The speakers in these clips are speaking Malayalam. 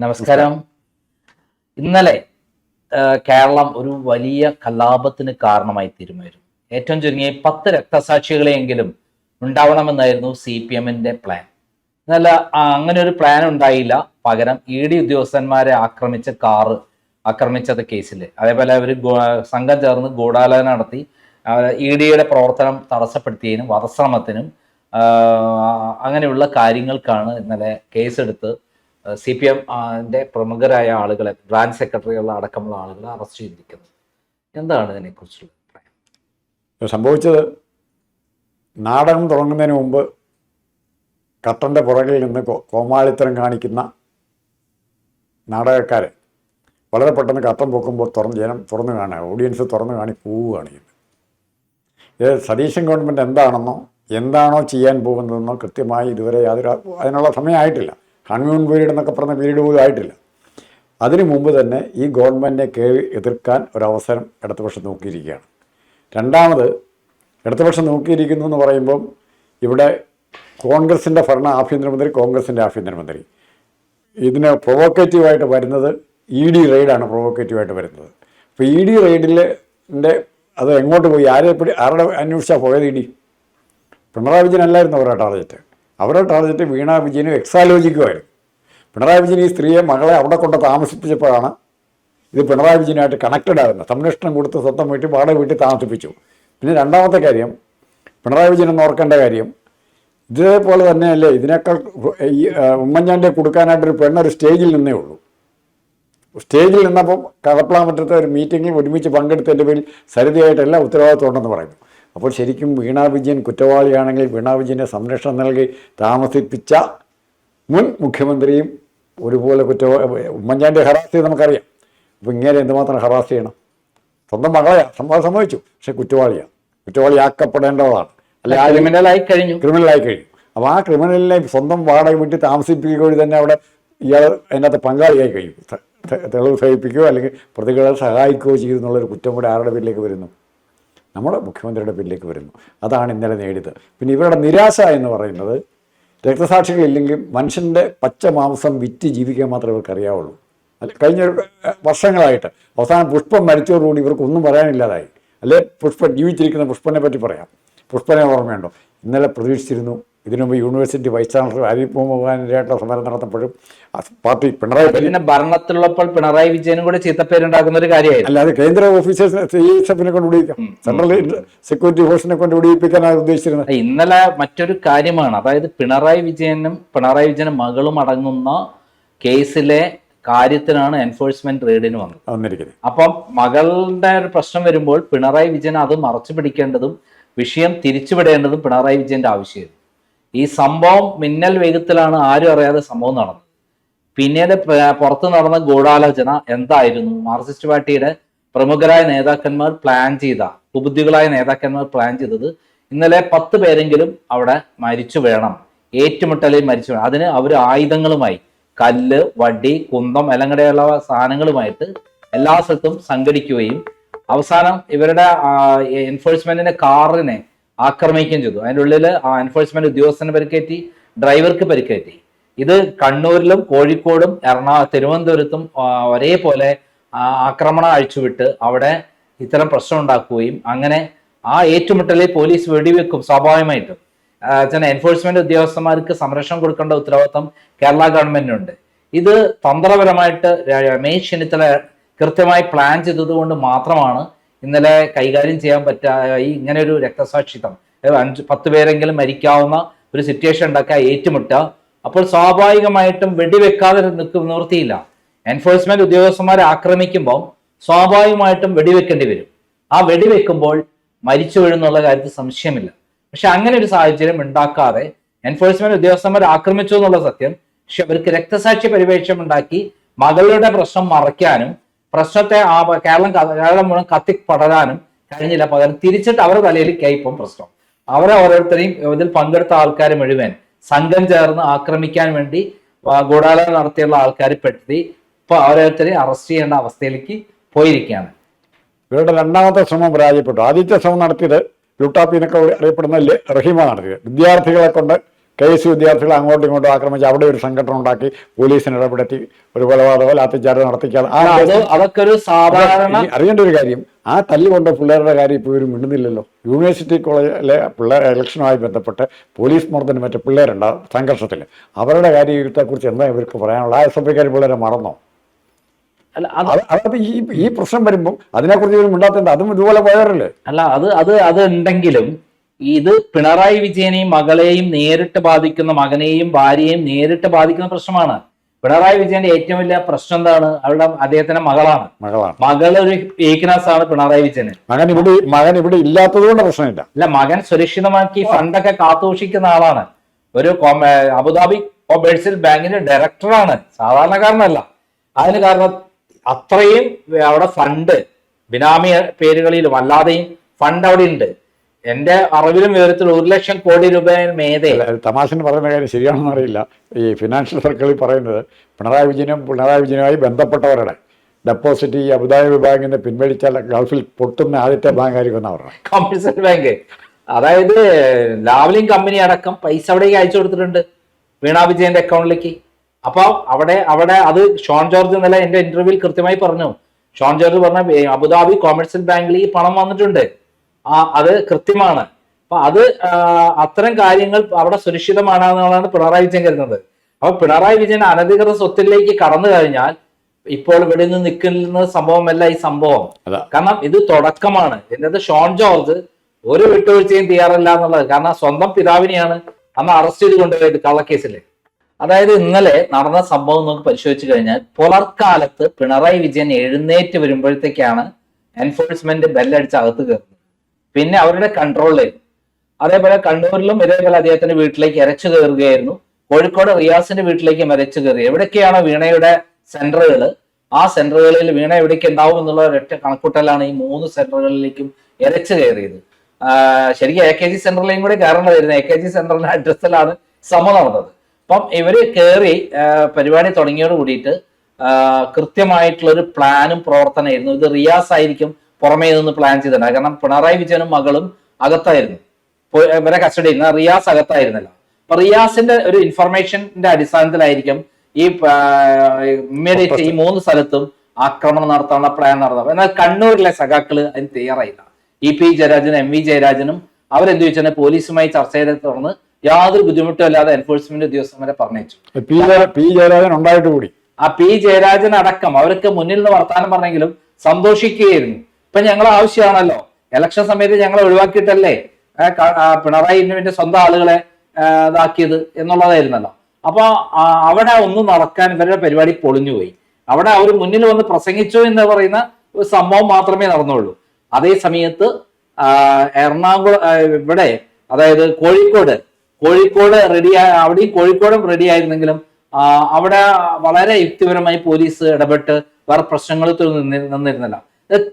നമസ്കാരം. ഇന്നലെ കേരളം ഒരു വലിയ കലാപത്തിന് കാരണമായി തീരുമായിരുന്നു. ഏറ്റവും ചുരുങ്ങിയ 10 രക്തസാക്ഷികളെയെങ്കിലും ഉണ്ടാവണമെന്നായിരുന്നു CPM-ന്റെ പ്ലാൻ. എന്നാൽ അങ്ങനെ ഒരു പ്ലാൻ ഉണ്ടായില്ല. പകരം ED ഉദ്യോഗസ്ഥന്മാരെ ആക്രമിച്ചത് കേസിൽ, അതേപോലെ അവർ സംഘം ചേർന്ന് ഗൂഢാലോചന നടത്തി EDയുടെ പ്രവർത്തനം തടസ്സപ്പെടുത്തിയതിനും വധശ്രമത്തിനും അങ്ങനെയുള്ള കാര്യങ്ങൾക്കാണ് ഇന്നലെ കേസെടുത്ത് CPM-ന്റെ പ്രമുഖരായ ആളുകളെ, ബ്രാഞ്ച് സെക്രട്ടറികൾ അടക്കമുള്ള ആളുകളെ അറസ്റ്റ് ചെയ്തിരിക്കുന്നത്. എന്താണ് ഇതിനെക്കുറിച്ചുള്ള അഭിപ്രായം? സംഭവിച്ചത്, നാടകം തുടങ്ങുന്നതിന് മുമ്പ് കട്ടൻ്റെ പുറകിൽ നിന്ന് കോമാളിത്തരം കാണിക്കുന്ന നാടകക്കാരെ വളരെ പെട്ടെന്ന് കട്ടൻ പൊക്കുമ്പോൾ ജനം തുറന്നു കാണുക, ഓഡിയൻസ് തുറന്നു കാണി പോവുകയാണ് ചെയ്യുന്നത്. ഇത് സതീശൻ ഗവൺമെൻറ് എന്താണോ ചെയ്യാൻ പോകുന്നതെന്നോ കൃത്യമായി ഇതുവരെ അതിനുള്ള സമയമായിട്ടില്ല. ഹണിമൂൺ പീരീഡ് എന്നൊക്കെ പറഞ്ഞ പീരീഡ് പോലും ആയിട്ടില്ല. അതിനു മുമ്പ് തന്നെ ഈ ഗവൺമെൻറ്റിനെ കയറി എതിർക്കാൻ ഒരവസരം ഇടതുപക്ഷം നോക്കിയിരിക്കുകയാണ്. രണ്ടാമത്, ഇടതുപക്ഷം നോക്കിയിരിക്കുന്നു എന്ന് പറയുമ്പം ഇവിടെ കോൺഗ്രസിൻ്റെ ആഭ്യന്തരമന്ത്രി, കോൺഗ്രസിൻ്റെ ആഭ്യന്തരമന്ത്രി ഇതിന് പ്രൊവോക്കേറ്റീവായിട്ട് വരുന്നത് ED റെയ്ഡാണ് പ്രൊവോക്കേറ്റീവായിട്ട് വരുന്നത്. അപ്പോൾ ED റെയ്ഡിൻ്റെ അത് എങ്ങോട്ട് പോയി, ആരുടെ അന്വേഷിച്ചാൽ പോയത്? ED പിണറായി വിജയൻ അല്ലായിരുന്നു അവരുടെ ടാർഗറ്റ്. അവരുടെ ടാർഗറ്റ് വീണ വിജയനും എക്സാലോജിക്കുമായിരുന്നു. പിണറായി വിജയൻ ഈ സ്ത്രീയെ, മകളെ അവിടെ കൊണ്ട് താമസിപ്പിച്ചപ്പോഴാണ് ഇത് പിണറായി വിജയനായിട്ട് കണക്റ്റഡ് ആകുന്നത്. സംരക്ഷണം കൊടുത്ത് സ്വന്തം വീട്ടിൽ വാടക വീട്ടിൽ താമസിപ്പിച്ചു. പിന്നെ രണ്ടാമത്തെ കാര്യം, പിണറായി വിജയൻ എന്ന് ഓർക്കേണ്ട കാര്യം, ഇതേപോലെ തന്നെയല്ലേ ഇതിനേക്കാൾ ഈ ഉമ്മൻചാണ്ടിയെ കൊടുക്കാനായിട്ടൊരു പെണ്ണൊരു സ്റ്റേജിൽ നിന്നേ ഉള്ളൂ. സ്റ്റേജിൽ നിന്നപ്പം കടപ്പളാമറ്റത്തെ ഒരു മീറ്റിങ്ങിൽ ഒരുമിച്ച് പങ്കെടുത്തതിൻ്റെ പേരിൽ സരിതയായിട്ടെല്ലാം ഉത്തരവാദിത്വം ഉണ്ടെന്ന് പറയുന്നു. അപ്പോൾ ശരിക്കും വീണ വിജയൻ കുറ്റവാളിയാണെങ്കിൽ വീണ വിജയനെ സംരക്ഷണം നൽകി താമസിപ്പിച്ച മുൻ മുഖ്യമന്ത്രിയും ഒരുപോലെ ഉമ്മൻചാണ്ടിയെ ഹറാസ് ചെയ്ത് നമുക്കറിയാം. അപ്പോൾ ഇങ്ങനെ എന്തുമാത്രം ഹറാസ് ചെയ്യണം? സ്വന്തം മകളെയാണ് സംഭവിച്ചു, പക്ഷെ കുറ്റവാളിയാക്കപ്പെടേണ്ടതാണ്. അല്ലെ, ക്രിമിനലായി കഴിഞ്ഞു. അപ്പോൾ ആ ക്രിമിനലിനെ സ്വന്തം വാടക വീട്ടിൽ താമസിപ്പിക്കുക വഴി തന്നെ അവിടെ ഇയാൾ അതിനകത്ത് പങ്കാളിയായി കഴിയും. തെളിവ് സഹിപ്പിക്കുകയോ അല്ലെങ്കിൽ പ്രതികളെ സഹായിക്കുകയോ ചെയ്തു എന്നുള്ളൊരു കുറ്റം കൂടെ ആരുടെ പേരിലേക്ക് വരുന്നു? നമ്മുടെ മുഖ്യമന്ത്രിയുടെ പേരിലേക്ക് വരുന്നു. അതാണ് ഇന്നലെ നേടിയത്. പിന്നെ ഇവരുടെ നിരാശ എന്ന് പറയുന്നത്, രക്തസാക്ഷികളില്ലെങ്കിൽ മനുഷ്യൻ്റെ പച്ച മാംസം വിറ്റ് ജീവിക്കാൻ മാത്രമേ ഇവർക്ക് അറിയാവുള്ളൂ. കഴിഞ്ഞ വർഷങ്ങളായിട്ട് അവസാനം പുഷ്പം മരിച്ചതോടുകൂടി ഇവർക്കൊന്നും പറയാനില്ലാതായി. അല്ലെ, ജീവിച്ചിരിക്കുന്ന പുഷ്പനെ പറ്റി പറയാം. പുഷ്പനെ ഓർമ്മയുണ്ടോ? ഇന്നലെ പ്രതീക്ഷിച്ചിരുന്നു. ഇതിനു മുമ്പ് university vice chancellor Arif Mohammad സമരം നടത്തപ്പോഴും പാർട്ടി പിണറായി ഭരണത്തിലുള്ളപ്പോൾ പിണറായി വിജയനും കൂടെ ചീത്തപ്പേരുണ്ടാക്കുന്ന ഒരു കാര്യമായിരുന്നു. അല്ലാതെ കേന്ദ്ര ഓഫീസേഴ്സിനെ CSFനെ കൊണ്ട് വിടിയിക്കാം, സെൻട്രൽ സെക്യൂരിറ്റി ഫോഴ്സിനെ കൊണ്ട് വിടിയിപ്പിക്കാനാണ് ഉദ്ദേശിച്ചിരുന്നത്. ഇന്നലെ മറ്റൊരു കാര്യമാണ്, അതായത് പിണറായി വിജയനും മകളും അടങ്ങുന്ന കേസിലെ കാര്യത്തിനാണ് എൻഫോഴ്സ്മെന്റ് റെയ്ഡിന് വന്നിരിക്കുന്നത്. അപ്പം മകളുടെ ഒരു പ്രശ്നം വരുമ്പോൾ പിണറായി വിജയൻ അത് മറച്ചു പിടിക്കേണ്ടതും വിഷയം തിരിച്ചുവിടേണ്ടതും പിണറായി വിജയന്റെ ആവശ്യമായിരുന്നു. ഈ സംഭവം മിന്നൽ വേഗത്തിലാണ്, ആരും അറിയാതെ സംഭവം നടന്നത്. പിന്നീട് പുറത്തു നടന്ന ഗൂഢാലോചന എന്തായിരുന്നു? മാർക്സിസ്റ്റ് പാർട്ടിയുടെ പ്രമുഖരായ നേതാക്കന്മാർ കുബുദ്ധികളായ നേതാക്കന്മാർ പ്ലാൻ ചെയ്തത് ഇന്നലെ 10 പേരെങ്കിലും അവിടെ മരിച്ചു വേണം, ഏറ്റുമുട്ടലിൽ മരിച്ചു വേണം. അതിന് അവർ ആയുധങ്ങളുമായി, കല്ല്, വടി, കുന്തം, എല്ലങ്ങടെയുള്ള സാധനങ്ങളുമായിട്ട് എല്ലാ സ്ഥലത്തും സംഘടിക്കുകയും അവസാനം ഇവരുടെ എൻഫോഴ്സ്മെന്റിന്റെ കാറിനെ ആക്രമിക്കുകയും ചെയ്തു. അതിൻ്റെ ഉള്ളിൽ എൻഫോഴ്സ്മെന്റ് ഉദ്യോഗസ്ഥന് പരിക്കേറ്റി, ഡ്രൈവർക്ക് പരിക്കേറ്റി. ഇത് കണ്ണൂരിലും കോഴിക്കോടും തിരുവനന്തപുരത്തും ഒരേപോലെ ആക്രമണം അഴിച്ചുവിട്ട് അവിടെ ഇത്തരം പ്രശ്നം ഉണ്ടാക്കുകയും അങ്ങനെ ആ ഏറ്റുമുട്ടലിൽ പോലീസ് വെടിവെക്കും സ്വാഭാവികമായിട്ടും. എൻഫോഴ്സ്മെന്റ് ഉദ്യോഗസ്ഥന്മാർക്ക് സംരക്ഷണം കൊടുക്കേണ്ട ഉത്തരവാദിത്വം കേരള ഗവൺമെന്റിനുണ്ട്. ഇത് തന്ത്രപരമായിട്ട് രമേശ് ചെന്നിത്തല കൃത്യമായി പ്ലാൻ ചെയ്തതുകൊണ്ട് മാത്രമാണ് ഇന്നലെ കൈകാര്യം ചെയ്യാൻ ഈ ഇങ്ങനെ ഒരു രക്തസാക്ഷിത്വം, 10 പേരെങ്കിലും മരിക്കാവുന്ന ഒരു സിറ്റുവേഷൻ ഉണ്ടാക്കുക, ഏറ്റുമുട്ടുക. അപ്പോൾ സ്വാഭാവികമായിട്ടും വെടിവെക്കാതെ നിവൃത്തിയില്ല. എൻഫോഴ്സ്മെന്റ് ഉദ്യോഗസ്ഥന്മാരെ ആക്രമിക്കുമ്പോൾ സ്വാഭാവികമായിട്ടും വെടിവെക്കേണ്ടി വരും. ആ വെടിവെക്കുമ്പോൾ മരിച്ചു വീഴുന്നുള്ള കാര്യത്തിൽ സംശയമില്ല. പക്ഷെ അങ്ങനെ ഒരു സാഹചര്യം ഉണ്ടാക്കാതെ എൻഫോഴ്സ്മെന്റ് ഉദ്യോഗസ്ഥന്മാർ ആക്രമിച്ചു എന്നുള്ള സത്യം, പക്ഷെ അവർക്ക് രക്തസാക്ഷി പരിവേഷം ഉണ്ടാക്കി മകളുടെ പ്രശ്നം മറയ്ക്കാനും പ്രശ്നത്തെ കേരളം മുഴുവൻ കത്തിപ്പടരാനും കഴിഞ്ഞില്ല. പകരം തിരിച്ചിട്ട് അവരുടെ തലയിൽ കയപ്പം പ്രശ്നം. അവരെ ഓരോരുത്തരെയും ഇതിൽ പങ്കെടുത്ത ആൾക്കാർ മുഴുവൻ സംഘം ചേർന്ന് ആക്രമിക്കാൻ വേണ്ടി ഗൂഢാലോചന നടത്തിയുള്ള ആൾക്കാർ പെടുത്തി ഇപ്പൊ ഓരോരുത്തരെയും അറസ്റ്റ് ചെയ്യേണ്ട അവസ്ഥയിലേക്ക് പോയിരിക്കുകയാണ്. ഇവരുടെ രണ്ടാമത്തെ ശ്രമം പരാജയപ്പെട്ടു. ആദ്യത്തെ ശ്രമം നടത്തിയത് ലുട്ടാപ്പിന്നൊക്കെ അറിയപ്പെടുന്ന റഹീമ നടത്തിയത്. വിദ്യാർത്ഥികളെ കൊണ്ട് KSU വിദ്യാർത്ഥികൾ അങ്ങോട്ടും ഇങ്ങോട്ടും ആക്രമിച്ച് അവിടെ ഒരു സംഘടന ഉണ്ടാക്കി പോലീസിന് ഇടപെടുത്തി ഒരു കൊലപാതകമോ ലാത്തിച്ചാർജ് നടത്തിക്കാതെ അതൊക്കെ ഒരു സാധാരണ അറിയേണ്ട ഒരു കാര്യം. ആ തല്ലുകൊണ്ട പിള്ളേരുടെ കാര്യം ഇപ്പോൾ ഇവർ മിണ്ടുന്നില്ലല്ലോ. യൂണിവേഴ്സിറ്റി കോളേജിലെ പിള്ളേർ ഇലക്ഷനുമായി ബന്ധപ്പെട്ട് പോലീസ് മർദ്ദനം മറ്റു പിള്ളേരുണ്ട് സംഘർഷത്തിൽ. അവരുടെ കാര്യത്തെക്കുറിച്ച് എന്താ ഇവർക്ക് പറയാനുള്ള? ആ SFIക്കാർ പിള്ളേരെ മറന്നോ? അത് ഈ പ്രശ്നം വരുമ്പോൾ അതിനെക്കുറിച്ച് ഇവർ മിണ്ടാത്തത് അതും ഇതുപോലെ പോയവരല്ലേ? അല്ല, അത് ഉണ്ടെങ്കിലും ഇത് പിണറായി വിജയനെയും മകളെയും നേരിട്ട് ബാധിക്കുന്ന, മകനെയും ഭാര്യയെയും നേരിട്ട് ബാധിക്കുന്ന പ്രശ്നമാണ്. പിണറായി വിജയന്റെ ഏറ്റവും വലിയ പ്രശ്നം എന്താണ്? അദ്ദേഹത്തിന്റെ മകളാണ്. മകള് ഒരു വീക്ക്നെസ് ആണ് പിണറായി വിജയന്. മകൻ ഇവിടെ ഇല്ലാത്തത് കൊണ്ട് പ്രശ്നമില്ല. അല്ല, മകൻ സുരക്ഷിതമാക്കി ഫണ്ടൊക്കെ കാത്തുസൂക്ഷിക്കുന്ന ആളാണ്. ഒരു അബുദാബി കൊമേഴ്സ്യൽ ബാങ്കിന്റെ ഡയറക്ടറാണ്, സാധാരണക്കാരനല്ല. അതിന് കാരണം അത്രയും അവിടെ ഫണ്ട് ബിനാമി പേരുകളിലും അല്ലാതെയും ഫണ്ട് അവിടെ ഉണ്ട്. എന്റെ അറിവിലും വിവരത്തിൽ 1 ലക്ഷം കോടി രൂപ മേധേ. തമാശന് പറയുന്ന കാര്യം ശരിയാണെന്ന് അറിയില്ല. ഈ ഫിനാൻഷ്യൽ സർക്കിളിൽ പറയുന്നത് പിണറായി വിജയനുമായി ബന്ധപ്പെട്ടവരുടെ ഡെപ്പോസിറ്റ് ഈ അബുദാബി ബാങ്കിന് പിൻവലിച്ചാൽ ഗൾഫിൽ പൊട്ടുന്ന ആദ്യത്തെ ബാങ്ക് ആയിരിക്കും എന്നാണ് പറഞ്ഞത്. കൊമേഴ്സ്യൽ ബാങ്ക്, അതായത് ലാവ്ലിൻ കമ്പനി അടക്കം പൈസ അവിടേക്ക് അയച്ചു കൊടുത്തിട്ടുണ്ട് വീണ വിജയന്റെ അക്കൗണ്ടിലേക്ക്. അപ്പൊ അവിടെ അത് ഷോൺ ജോർജ് ഇന്നലെ എന്റെ ഇന്റർവ്യൂവിൽ കൃത്യമായി പറഞ്ഞു. ഷോൺ ജോർജ് പറഞ്ഞ അബുദാബി കൊമേഴ്സ്യൽ ബാങ്കിൽ ഈ പണം വന്നിട്ടുണ്ട്, അത് കൃത്യമാണ്. അപ്പൊ അത് അത്തരം കാര്യങ്ങൾ അവിടെ സുരക്ഷിതമാണെന്നുള്ളതാണ് പിണറായി വിജയൻ കരുതുന്നത്. അപ്പൊ പിണറായി വിജയൻ അനധികൃത സ്വത്തിലേക്ക് കടന്നു കഴിഞ്ഞാൽ ഇപ്പോൾ ഇവിടെ നിന്ന് നിൽക്കുന്ന സംഭവമല്ല ഈ സംഭവം. കാരണം ഇത് തുടക്കമാണ്. ഇതിനകത്ത് ഷോൺ ജോർജ് ഒരു വിട്ടുവീഴ്ചയും തയ്യാറല്ല എന്നുള്ളത്. കാരണം സ്വന്തം പിതാവിനെയാണ് അന്ന് അറസ്റ്റ് ചെയ്ത് കൊണ്ടുപോയത് കള്ളക്കേസില്. അതായത് ഇന്നലെ നടന്ന സംഭവം നമുക്ക് പരിശോധിച്ചു കഴിഞ്ഞാൽ പുലർക്കാലത്ത് പിണറായി വിജയൻ എഴുന്നേറ്റ് വരുമ്പോഴത്തേക്കാണ് എൻഫോഴ്സ്മെന്റ് ബെല്ലടിച്ച് അകത്ത് കയറുന്നത്. പിന്നെ അവരുടെ കൺട്രോളിലായിരുന്നു. അതേപോലെ കണ്ണൂരിലും ഇതേപോലെ അദ്ദേഹത്തിന്റെ വീട്ടിലേക്ക് ഇരച്ചു കയറുകയായിരുന്നു. കോഴിക്കോട് റിയാസിന്റെ വീട്ടിലേക്കും ഇരച്ചു കയറി. എവിടേക്കാണോ വീണയുടെ സെന്ററുകൾ, ആ സെന്ററുകളിൽ വീണ എവിടേക്ക് ഉണ്ടാവും എന്നുള്ള ഒരൊറ്റ കണക്കൂട്ടലാണ് ഈ 3 സെന്ററുകളിലേക്കും ഇരച്ചു കയറിയത്. ശരിക്കും AKG സെന്ററിലേയും കൂടെ കയറേണ്ടതായിരുന്നു. AKG സെന്ററിന്റെ അഡ്രസ്സിലാണ് സംഭവം നടന്നത്. അപ്പം ഇവര് കയറി പരിപാടി തുടങ്ങിയോട് കൂടിയിട്ട് കൃത്യമായിട്ടുള്ളൊരു പ്ലാനും പ്രവർത്തനമായിരുന്നു. ഇത് റിയാസ് ആയിരിക്കും പുറമേ നിന്ന് പ്ലാൻ ചെയ്തിട്ടുണ്ട്. കാരണം പിണറായി വിജയനും മകളും അകത്തായിരുന്നു, ഇവരെ കസ്റ്റഡി ചെയ്യുന്ന റിയാസ് അകത്തായിരുന്നല്ലോ. അപ്പൊ റിയാസിന്റെ ഒരു ഇൻഫർമേഷന്റെ അടിസ്ഥാനത്തിലായിരിക്കും ഈ ഇമ്മീഡിയറ്റ് ഈ 3 സ്ഥലത്തും ആക്രമണം നടത്താനുള്ള പ്ലാൻ നടന്നത്. എന്നാൽ കണ്ണൂരിലെ സഖാക്കള് അതിന് തയ്യാറായില്ല. EP ജയരാജനും MV ജയരാജനും അവരെന്ത് ചോദിച്ചാൽ പോലീസുമായി ചർച്ച ചെയ്തേ തുടർന്ന് യാതൊരു ബുദ്ധിമുട്ടും അല്ലാതെ എൻഫോഴ്സ്മെന്റ് ഉദ്യോഗസ്ഥന്മാരെ പറഞ്ഞയച്ചു. ആ P ജയരാജൻ അടക്കം അവർക്ക് മുന്നിൽ നിന്ന് വർത്താനം പറഞ്ഞെങ്കിലും സന്തോഷിക്കുകയായിരുന്നു. ഇപ്പൊ ഞങ്ങൾ ആവശ്യമാണല്ലോ, ഇലക്ഷൻ സമയത്ത് ഞങ്ങളെ ഒഴിവാക്കിയിട്ടല്ലേ പിണറായിന്റെ സ്വന്തം ആളുകളെ ഇതാക്കിയത് എന്നുള്ളതായിരുന്നല്ലോ. അപ്പൊ അവിടെ ഒന്നും നടക്കാൻ ഇവരുടെ പരിപാടി പൊളിഞ്ഞുപോയി. അവിടെ അവർ മുന്നിൽ വന്ന് പ്രസംഗിച്ചു എന്ന് പറയുന്ന ഒരു സംഭവം മാത്രമേ നടന്നുള്ളൂ. അതേ സമയത്ത് എറണാകുളം ഇവിടെ, അതായത് കോഴിക്കോട് അവിടെയും കോഴിക്കോടും റെഡി ആയിരുന്നെങ്കിലും അവിടെ വളരെ യുക്തിപരമായി പോലീസ് ഇടപെട്ട് വേറെ പ്രശ്നങ്ങൾ നിന്നിരുന്നില്ല.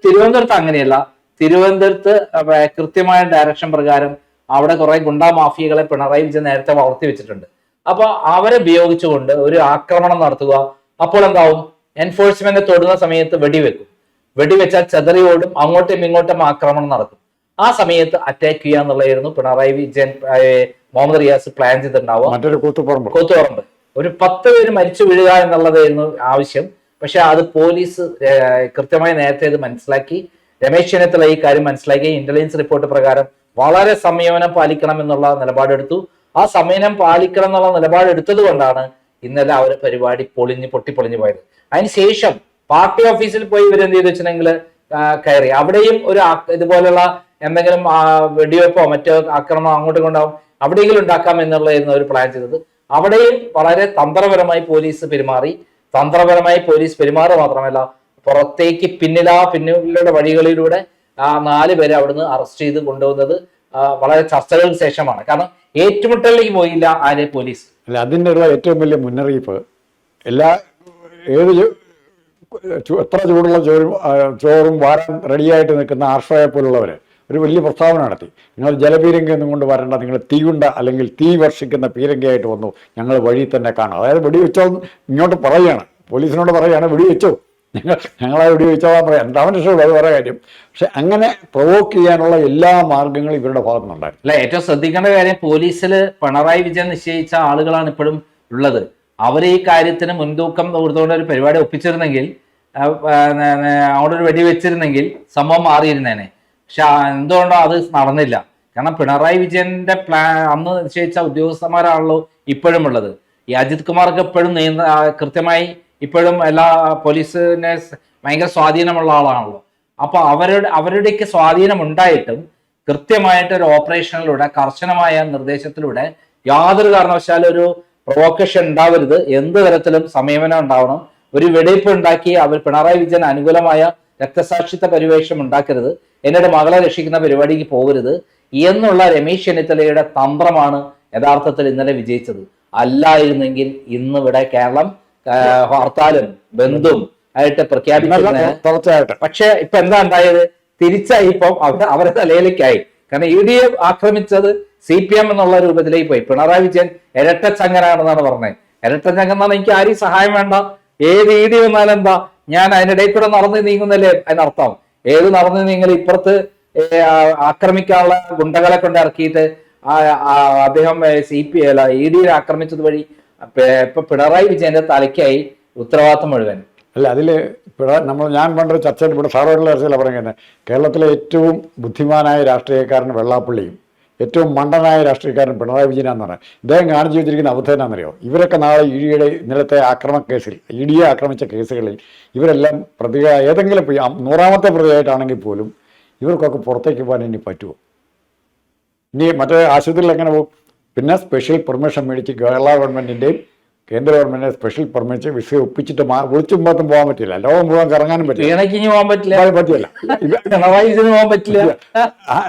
തിരുവനന്തപുരത്ത് അങ്ങനെയല്ല. തിരുവനന്തപുരത്ത് കൃത്യമായ ഡയറക്ഷൻ പ്രകാരം അവിടെ കുറെ ഗുണ്ടാ മാഫിയകളെ പിണറായി വിജയൻ നേരത്തെ വളർത്തി വെച്ചിട്ടുണ്ട്. അപ്പൊ അവരെ ഉപയോഗിച്ചുകൊണ്ട് ഒരു ആക്രമണം നടത്തുക. അപ്പോൾ എന്താവും? എൻഫോഴ്സ്മെന്റ് തൊടുന്ന സമയത്ത് വെടിവെച്ചാൽ ചെതറിയോടും അങ്ങോട്ടും ഇങ്ങോട്ടും ആക്രമണം നടക്കും. ആ സമയത്ത് അറ്റാക്ക് ചെയ്യുക എന്നുള്ളതായിരുന്നു പിണറായി വിജയൻ മുഹമ്മദ് റിയാസ് പ്ലാൻ ചെയ്തിട്ടുണ്ടാവുക. മറ്റൊരു കൂത്തുപറമ്പ് ഒരു 10 പേര് മരിച്ചു വീഴുക എന്നുള്ളതായിരുന്നു ആവശ്യം. പക്ഷെ അത് പോലീസ് കൃത്യമായി നേരത്തെ ഇത് മനസ്സിലാക്കി. രമേശ് ചെന്നിത്തല ഈ കാര്യം മനസ്സിലാക്കി ഇന്റലിജൻസ് റിപ്പോർട്ട് പ്രകാരം വളരെ സംയമനം പാലിക്കണം എന്നുള്ള നിലപാടെടുത്തു. ആ സംയമനം പാലിക്കണം എന്നുള്ള നിലപാടെടുത്തത് കൊണ്ടാണ് ഇന്നലെ അവരെ പരിപാടി പൊട്ടിപ്പൊളിഞ്ഞു പോയത്. അതിനുശേഷം പാർട്ടി ഓഫീസിൽ പോയി ഇവരെന്ത് ചെയ്തു വെച്ചിട്ടുണ്ടെങ്കിൽ കയറി അവിടെയും ഒരു ഇതുപോലുള്ള എന്തെങ്കിലും വെടിവെപ്പോ മറ്റോ ആക്രമണം അങ്ങോട്ടും കൊണ്ടാവും അവിടെയെങ്കിലും ഉണ്ടാക്കാം എന്നുള്ളതായിരുന്നു അവർ പ്ലാൻ ചെയ്തത്. അവിടെയും വളരെ തന്ത്രപരമായി പോലീസ് പെരുമാറുക മാത്രമല്ല പുറത്തേക്ക് പിന്നിലുള്ള വഴികളിലൂടെ 4 പേരെ അവിടുന്ന് അറസ്റ്റ് ചെയ്ത് കൊണ്ടുവന്നത് വളരെ ചർച്ചകൾക്ക് ശേഷമാണ്. കാരണം ഏറ്റുമുട്ടലിലേക്ക് പോയില്ല ആരെ പോലീസ്. അല്ല, അതിൻ്റെ ഏറ്റവും വലിയ മുന്നറിയിപ്പ് എത്ര ചൂടുള്ള ചോറും വാരാൻ റെഡിയായിട്ട് നിൽക്കുന്ന ആർഷയെ പോലുള്ളവര് ഒരു വലിയ പ്രസ്താവന നടത്തി. നിങ്ങൾ ജലപീരങ്കി ഒന്നും കൊണ്ട് വരണ്ട, നിങ്ങൾ തീയുണ്ട അല്ലെങ്കിൽ തീ വർഷിക്കുന്ന പീരങ്കിയായിട്ട് വന്നു, ഞങ്ങൾ വഴി തന്നെ കാണാം. അതായത് വെടിവെച്ചോ ഇങ്ങോട്ട് പറയുകയാണ്, പോലീസിനോട് പറയുകയാണ് വെടിവെച്ചോ, ഞങ്ങളെ ഇവിടെ ചോദിച്ചാൽ പറയാം എന്താവൻ രക്ഷപ്പെടും, അത് വേറെ കാര്യം. പക്ഷെ അങ്ങനെ പ്രൊവോക്ക് ചെയ്യാനുള്ള എല്ലാ മാർഗങ്ങളും ഇവരുടെ ഭാഗത്തുനിന്നുണ്ടായിരുന്നു. അല്ല, ഏറ്റവും ശ്രദ്ധിക്കേണ്ട കാര്യം പോലീസിൽ പിണറായി വിജയൻ നിശ്ചയിച്ച ആളുകളാണ് ഇപ്പോഴും ഉള്ളത്. അവർ ഈ കാര്യത്തിന് മുൻതൂക്കം കൊടുത്തുകൊണ്ട് ഒരു പരിപാടി ഒപ്പിച്ചിരുന്നെങ്കിൽ, അവിടെ ഒരു വെടിവെച്ചിരുന്നെങ്കിൽ സംഭവം മാറിയിരുന്നേനെ. പക്ഷെ എന്തുകൊണ്ടോ അത് നടന്നില്ല. കാരണം പിണറായി വിജയന്റെ അന്ന് നിശ്ചയിച്ച ഉദ്യോഗസ്ഥന്മാരാണല്ലോ ഇപ്പോഴും ഉള്ളത്. ഈ അജിത് കുമാർക്ക് എപ്പോഴും കൃത്യമായി ഇപ്പോഴും എല്ലാ പോലീസിനെ ഭയങ്കര സ്വാധീനമുള്ള ആളാണല്ലോ. അപ്പൊ അവരുടെയൊക്കെ സ്വാധീനം ഉണ്ടായിട്ടും കൃത്യമായിട്ട് ഒരു ഓപ്പറേഷനിലൂടെ കർശനമായ നിർദ്ദേശത്തിലൂടെ യാതൊരു കാരണവശാലും ഒരു പ്രൊവോക്കേഷൻ ഉണ്ടാവരുത്, എന്ത് തരത്തിലും സമീപനം ഉണ്ടാവണം, ഒരു വെടിവെപ്പ് ഉണ്ടാക്കി അവർ പിണറായി വിജയൻ അനുകൂലമായ രക്തസാക്ഷിത്വ പരിവേഷം ഉണ്ടാക്കരുത്, എന്നിട്ട് മകളെ രക്ഷിക്കുന്ന പരിപാടിക്ക് പോകരുത് എന്നുള്ള രമേശ് ചെന്നിത്തലയുടെ തന്ത്രമാണ് യഥാർത്ഥത്തിൽ ഇന്നലെ വിജയിച്ചത്. അല്ലായിരുന്നെങ്കിൽ ഇന്ന് ഇവിടെ കേരളം ഹർത്താലും ബന്ധും ആയിട്ട് പ്രഖ്യാപിക്കുന്നത്. പക്ഷെ ഇപ്പൊ എന്താ ഉണ്ടായത്? തിരിച്ചായി ഇപ്പം അവരെ തലയിലേക്കായി. കാരണം ED ആക്രമിച്ചത് CPM എന്നുള്ള രൂപത്തിലേക്ക് പോയി. പിണറായി വിജയൻ ഇരട്ടച്ചങ്ങനാണെന്നാണ് പറഞ്ഞത്. ഇരട്ടച്ചങ്ങൻ എന്നാണ്, എനിക്ക് ആരും സഹായം വേണ്ട, ഏത് ED വന്നാലും എന്താ, ഞാൻ അതിനിടയിൽ കൂടെ നടന്നു നീങ്ങുന്നല്ലേ അതിനർത്ഥം. ഏത് നടന്നു നീങ്ങൽ? ഇപ്പുറത്ത് ആക്രമിക്കാനുള്ള ഗുണ്ടകളെ കൊണ്ട് ഇറക്കിയിട്ട് അദ്ദേഹം ED ആക്രമിച്ചത് വഴി ഇപ്പൊ പിണറായി വിജയന്റെ തലയ്ക്കായി ഉത്തരവാദിത്തം മുഴുവൻ. അല്ല, അതില് ഞാൻ പണ്ടൊരു ചർച്ചയിൽ ഇവിടെ സാറുമായിട്ടുള്ള ചർച്ചയിൽ പറയുന്നത്, കേരളത്തിലെ ഏറ്റവും ബുദ്ധിമാനായ രാഷ്ട്രീയക്കാരൻ വെള്ളാപ്പള്ളിയും ഏറ്റവും മണ്ടനായ രാഷ്ട്രീയക്കാരൻ പിണറായി വിജയനാന്ന് പറയാം. ഇദ്ദേഹം കാണിച്ചു വെച്ചിരിക്കുന്ന അവസ്ഥയെന്നാണെന്നറിയോ? ഇവരൊക്കെ നാളെ EDയുടെ ഇന്നലത്തെ ആക്രമണ കേസിൽ, EDയെ ആക്രമിച്ച കേസുകളിൽ ഇവരെല്ലാം ഏതെങ്കിലും 100ാമത്തെ പ്രതിയായിട്ടാണെങ്കിൽ പോലും ഇവർക്കൊക്കെ പുറത്തേക്ക് പോകാൻ ഇനി പറ്റുമോ? ഇനി മറ്റേ ആശുപത്രിയിൽ എങ്ങനെ പോകും? പിന്നെ സ്പെഷ്യൽ പെർമിഷൻ മേടിച്ച് കേരള ഗവൺമെൻറ്റിൻ്റെയും കേന്ദ്ര ഗവൺമെൻറ് സ്പെഷ്യൽ പെർമിറ്റ് വിസ ഒപ്പിച്ചിട്ട് വിളിച്ചുമ്പോഴത്തും പോകാൻ പറ്റില്ല, ലോകം മുഴുവൻ കറങ്ങാനും പറ്റില്ല.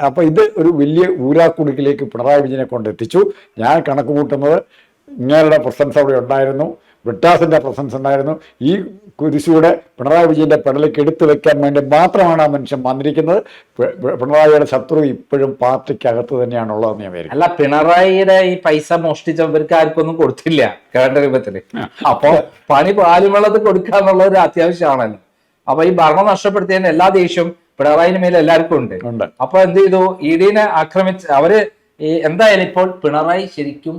അപ്പൊ ഇത് ഒരു വലിയ ഊരാക്കുടുക്കിലേക്ക് പിണറായി വിജയനെ കൊണ്ടെത്തിച്ചു. ഞാൻ കണക്ക് കൂട്ടുന്നത് ഇങ്ങനെയുള്ള പ്രസൻസ് അവിടെ ഉണ്ടായിരുന്നു, ബ്രിട്ടാസിന്റെ പ്രസൻസ് ഉണ്ടായിരുന്നു. ഈ കുരിശൂടെ പിണറായി വിജയന്റെ പെടലേക്ക് എടുത്തു വെക്കാൻ വേണ്ടി മാത്രമാണ് ആ മനുഷ്യൻ വന്നിരിക്കുന്നത്. പിണറായിയുടെ ശത്രു ഇപ്പോഴും പാർട്ടിക്കകത്ത് തന്നെയാണുള്ളതെന്ന് ഞാൻ വിചാരിക്കും. അല്ല, പിണറായിയുടെ ഈ പൈസ മോഷ്ടിച്ചവർക്ക് ആർക്കൊന്നും കൊടുത്തില്ല കേരള രൂപത്തില്. അപ്പൊ പണി പാലുവെള്ളത്തിൽ കൊടുക്കുക എന്നുള്ളത് ഒരു അത്യാവശ്യമാണല്ലോ. അപ്പൊ ഈ ഭരണം നഷ്ടപ്പെടുത്തിയതിന് എല്ലാ ദേഷ്യവും പിണറായിന് മേലെ എല്ലാവർക്കും ഉണ്ട്. അപ്പൊ എന്ത് ചെയ്തു? EDനെ ആക്രമിച്ച് അവര് എന്തായാലും ഇപ്പോൾ പിണറായി ശരിക്കും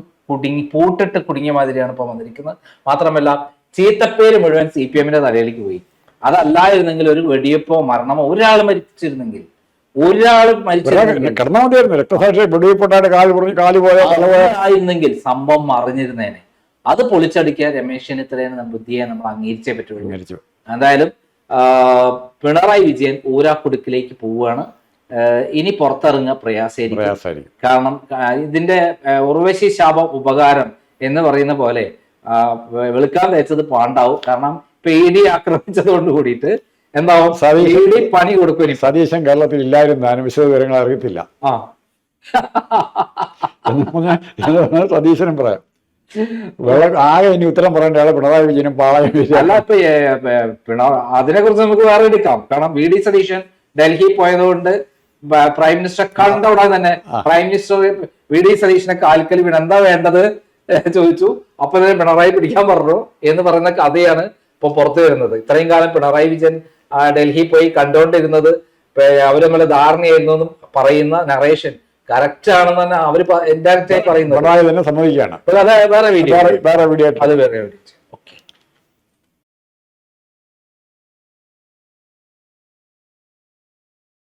പൂട്ടിട്ട് കുടുങ്ങിയ മാതിരിയാണ് ഇപ്പൊ വന്നിരിക്കുന്നത്. മാത്രമല്ല ചീത്തപ്പേര് മുഴുവൻ CPMന്റെ തലയിലേക്ക് പോയി. അതല്ലായിരുന്നെങ്കിൽ ഒരു വെടിയപ്പോ മരണമോ ഒരാൾ മരിച്ചിരുന്നെങ്കിൽ ആയിരുന്നെങ്കിൽ സംഭവം അറിഞ്ഞിരുന്നേനെ. അത് പൊളിച്ചടിക്കാൻ രമേശ് ചെന്നിത്തലേനെ ബുദ്ധിയെ നമ്മൾ അംഗീകരിച്ചേ പറ്റുള്ളൂ. എന്തായാലും പിണറായി വിജയൻ ഊരാക്കുടുക്കിലേക്ക് പോവുകയാണ്. ഇനി പുറത്തിറങ്ങുക പ്രയാസമായിരിക്കും. കാരണം ഇതിന്റെ ഉർവശി ശാപം ഉപകാരം എന്ന് പറയുന്ന പോലെ വെളുക്കാൻ തേച്ചത് പാണ്ടാവും. കാരണം ഇപ്പൊ ED ആക്രമിച്ചത് കൊണ്ട് കൂടിയിട്ട് എന്താവും? ED പണി കൊടുക്കും. സതീശൻ കേരളത്തിൽ ഇല്ലായിരുന്നാലും വിശദ വിവരങ്ങൾ അറിയത്തില്ല. സതീശനും പറയാം, ആകെ ഇനി ഉത്തരം പറയേണ്ട ആളെ പിണറായി വിജയനും പാളയം. അല്ല, ഇപ്പൊ അതിനെ കുറിച്ച് നമുക്ക് വേറെ എടുക്കാം. കാരണം VD സതീശൻ ഡൽഹി പോയതുകൊണ്ട് പ്രൈം മിനിസ്റ്റർ കണ്ടവിടെ തന്നെ പ്രൈം മിനിസ്റ്റർ VD സതീശനെ കാൽക്കൽ വീണ് എന്താ വേണ്ടത് ചോദിച്ചു. അപ്പൊ തന്നെ പിണറായി പിടിക്കാൻ പറഞ്ഞു എന്ന് പറയുന്ന കഥയാണ് ഇപ്പൊ പുറത്തു വരുന്നത്. ഇത്രയും കാലം പിണറായി വിജയൻ ഡൽഹി പോയി കണ്ടുകൊണ്ടിരുന്നത് അവര് നമ്മളെ ധാരണയായിരുന്നു എന്നും പറയുന്ന നറേഷൻ കറക്റ്റ് ആണെന്ന് തന്നെ അവര് ഇൻഡയറക്റ്റ് ആയി പറയുന്നത്. സമ്മതിക്കുകയാണ്. അത് വേറെ വീഡിയോ.